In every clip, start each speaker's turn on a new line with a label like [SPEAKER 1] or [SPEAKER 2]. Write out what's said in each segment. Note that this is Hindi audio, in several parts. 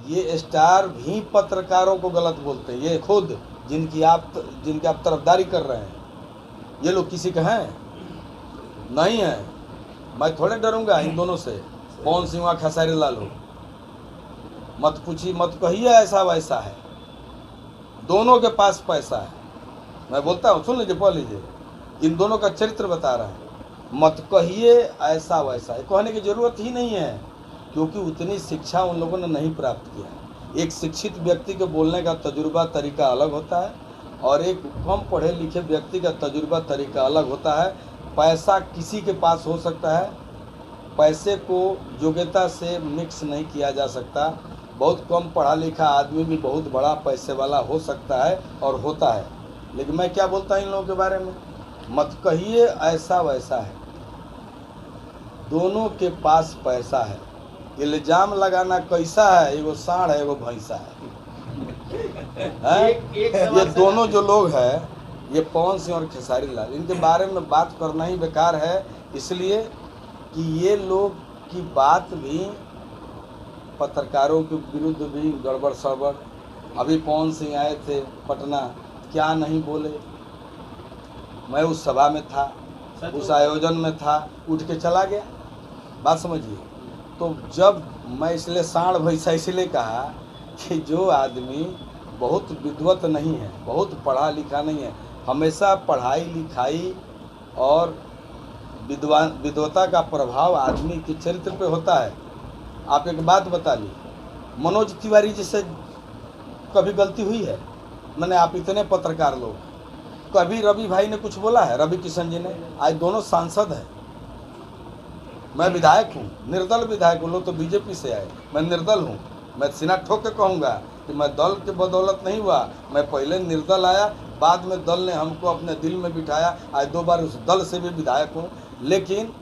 [SPEAKER 1] ये स्टार भी पत्रकारों को गलत बोलते हैं, ये खुद जिनकी आप तरफदारी कर रहे हैं, ये लोग किसी का हैं नहीं है। मैं थोड़े डरूंगा इन दोनों से, पवन सिंह खेसारी लाल हो, मत पूछिए, मत कहिए ऐसा वैसा है, दोनों के पास पैसा है। मैं बोलता हूँ, सुन लीजिए, पढ़ लीजिए, इन दोनों का चरित्र बता रहा है। मत कहिए ऐसा वैसा है, कहने की जरूरत ही नहीं है, क्योंकि उतनी शिक्षा उन लोगों ने नहीं प्राप्त किया। एक शिक्षित व्यक्ति के बोलने का तजुर्बा तरीका अलग होता है और एक कम पढ़े लिखे व्यक्ति का तजुर्बा तरीका अलग होता है। पैसा किसी के पास हो सकता है, पैसे को योग्यता से मिक्स नहीं किया जा सकता। बहुत कम पढ़ा लिखा आदमी भी बहुत बड़ा पैसे वाला हो सकता है और होता है। लेकिन मैं क्या बोलता हूँ इन लोगों के बारे में, मत कहिए ऐसा वैसा है, दोनों के पास पैसा है। इल्जाम लगाना कैसा है, एगो सांड है एगो भैंसा है, ये दोनों जो लोग हैं, ये पवन सिंह और खेसारी लाल, इनके बारे में बात करना ही बेकार है, इसलिए कि ये लोग की बात भी पत्रकारों के विरुद्ध भी गड़बड़ सड़बड़। अभी पवन सिंह आए थे पटना, क्या नहीं बोले, मैं उस सभा में था, उस आयोजन में था, उठ के चला गया। बात समझिए। तो जब मैं इसलिए सांड भैंसा इसलिए कहा कि जो आदमी बहुत विद्वत नहीं है, बहुत पढ़ा लिखा नहीं है, हमेशा पढ़ाई लिखाई और विद्वता का प्रभाव आदमी के चरित्र पे होता है। आप एक बात बता ली, मनोज तिवारी जी से कभी गलती हुई है? मैंने, आप इतने पत्रकार लोग, कभी रवि भाई ने कुछ बोला है? रवि किशन जी ने, आज दोनों सांसद हैं, मैं विधायक हूँ, निर्दल विधायक हूँ, लोग तो बीजेपी से आए, मैं निर्दल हूँ। मैं सीना ठोक के कहूँगा कि मैं दल के बदौलत नहीं हुआ, मैं पहले निर्दल आया, बाद में दल ने हमको अपने दिल में बिठाया, आज 2 बार उस दल से भी विधायक हूँ। लेकिन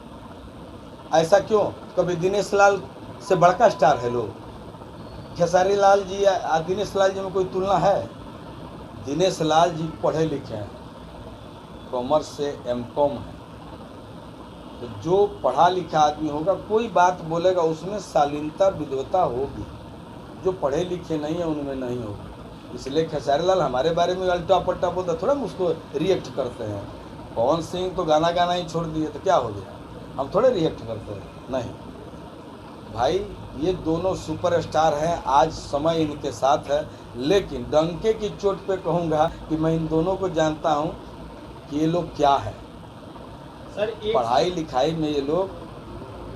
[SPEAKER 1] ऐसा क्यों? कभी दिनेश लाल से बड़का स्टार है लोग, खेसारी लाल जी या दिनेश लाल जी में कोई तुलना है? दिनेश लाल जी पढ़े लिखे हैं, कॉमर्स से M.Com है, तो जो पढ़ा लिखा आदमी होगा कोई बात बोलेगा उसमें शालीनता विद्वता होगी, जो पढ़े लिखे नहीं है उनमें नहीं होगी। इसलिए खेसारी लाल हमारे बारे में अल्टा पट्टा बोलता, थोड़ा हम उसको रिएक्ट करते हैं। पवन सिंह तो गाना गाना ही छोड़ दिए, तो क्या हो गया, हम थोड़े रिएक्ट करते हैं? नहीं भाई, ये दोनों सुपरस्टार हैं, आज समय इनके साथ है। लेकिन डंके की चोट पे कहूँगा कि मैं इन दोनों को जानता हूँ कि ये लोग क्या है सर। पढ़ाई लिखाई में ये लोग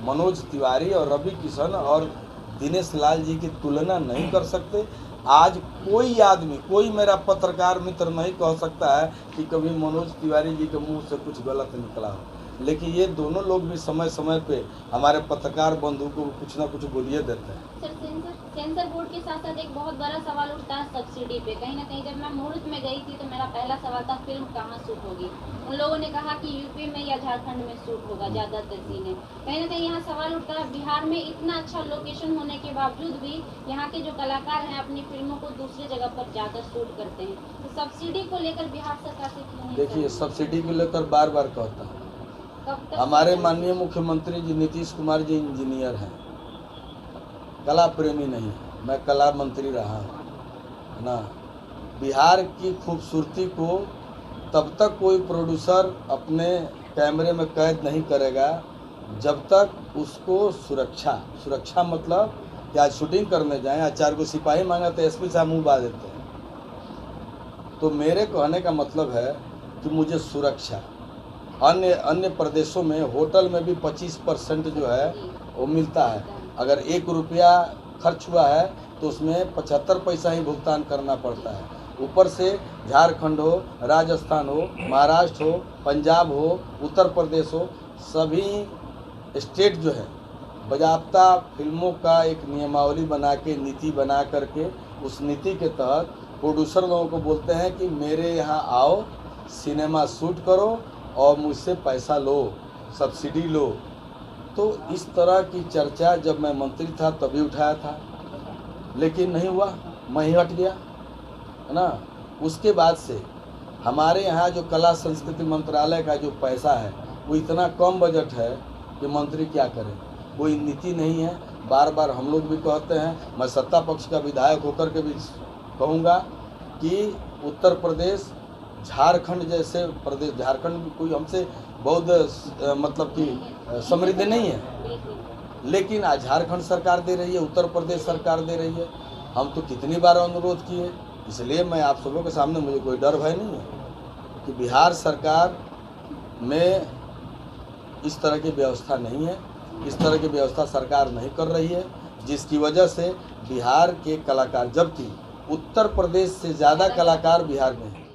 [SPEAKER 1] मनोज तिवारी और रवि किशन और दिनेश लाल जी की तुलना नहीं कर सकते। आज कोई आदमी, कोई मेरा पत्रकार मित्र नहीं कह सकता है कि कभी मनोज तिवारी जी के मुंह से कुछ गलत निकला हो। लेकिन ये दोनों लोग भी समय समय पे हमारे पत्रकार बंधु को कुछ ना कुछ बोलिए देते हैं।
[SPEAKER 2] सर, सेंसर बोर्ड के साथ साथ एक बहुत बड़ा सवाल उठता है सब्सिडी पे। कहीं ना कहीं जब मैं मुहूर्त में गई थी तो मेरा पहला सवाल था फिल्म कहाँ शूट होगी। उन लोगों ने कहा कि यूपी में या झारखंड में शूट होगा ज़्यादातर सीने। कहीं ना कहीं यहाँ सवाल उठता है, बिहार में इतना अच्छा लोकेशन होने के बावजूद भी यहाँ के जो कलाकार हैं अपनी फिल्मों को दूसरी जगह पर जाकर शूट करते हैं। तो सब्सिडी को लेकर बिहार सरकार से क्यों नहीं?
[SPEAKER 1] देखिए, सब्सिडी को लेकर बार बार कहता हूँ, हमारे माननीय मुख्यमंत्री जी नीतीश कुमार जी इंजीनियर हैं, कला प्रेमी नहीं है। मैं कला मंत्री रहा हूँ, है ना। बिहार की खूबसूरती को तब तक कोई प्रोड्यूसर अपने कैमरे में कैद नहीं करेगा जब तक उसको सुरक्षा मतलब कि आज शूटिंग करने जाएं, आज 4 सिपाही मांगा तो SP साहब मुँह बा देते हैं। तो मेरे कहने का मतलब है कि मुझे सुरक्षा, अन्य प्रदेशों में होटल में भी 25% जो है वो मिलता है। अगर 1 रुपया खर्च हुआ है तो उसमें 75 पैसा ही भुगतान करना पड़ता है। ऊपर से झारखंड हो, राजस्थान हो, महाराष्ट्र हो, पंजाब हो, उत्तर प्रदेश हो, सभी स्टेट जो है बाज़ाब्ता फिल्मों का एक नियमावली बना के, नीति बना करके, उस नीति के तहत प्रोड्यूसर लोगों को बोलते हैं कि मेरे यहाँ आओ, सिनेमा शूट करो और मुझसे पैसा लो, सब्सिडी लो। तो इस तरह की चर्चा जब मैं मंत्री था तभी उठाया था, लेकिन नहीं हुआ, मैं ही हट गया, है ना। उसके बाद से हमारे यहाँ जो कला संस्कृति मंत्रालय का जो पैसा है वो इतना कम बजट है कि मंत्री क्या करें, कोई नीति नहीं है। बार बार हम लोग भी कहते हैं, मैं सत्ता पक्ष का विधायक होकर के भी कहूँगा कि उत्तर प्रदेश, झारखंड जैसे प्रदेश, झारखंड भी कोई हमसे बहुत मतलब कि समृद्ध नहीं है,
[SPEAKER 2] बिल्कुल।
[SPEAKER 1] लेकिन आज झारखंड सरकार दे रही है, उत्तर प्रदेश सरकार दे रही है। हम तो कितनी बार अनुरोध किए, इसलिए मैं आप सबों के सामने, मुझे कोई डर भय नहीं है कि बिहार सरकार में इस तरह की व्यवस्था नहीं है, इस तरह की व्यवस्था सरकार नहीं कर रही है, जिसकी वजह से बिहार के कलाकार, जबकि उत्तर प्रदेश से ज़्यादा कलाकार बिहार में हैं।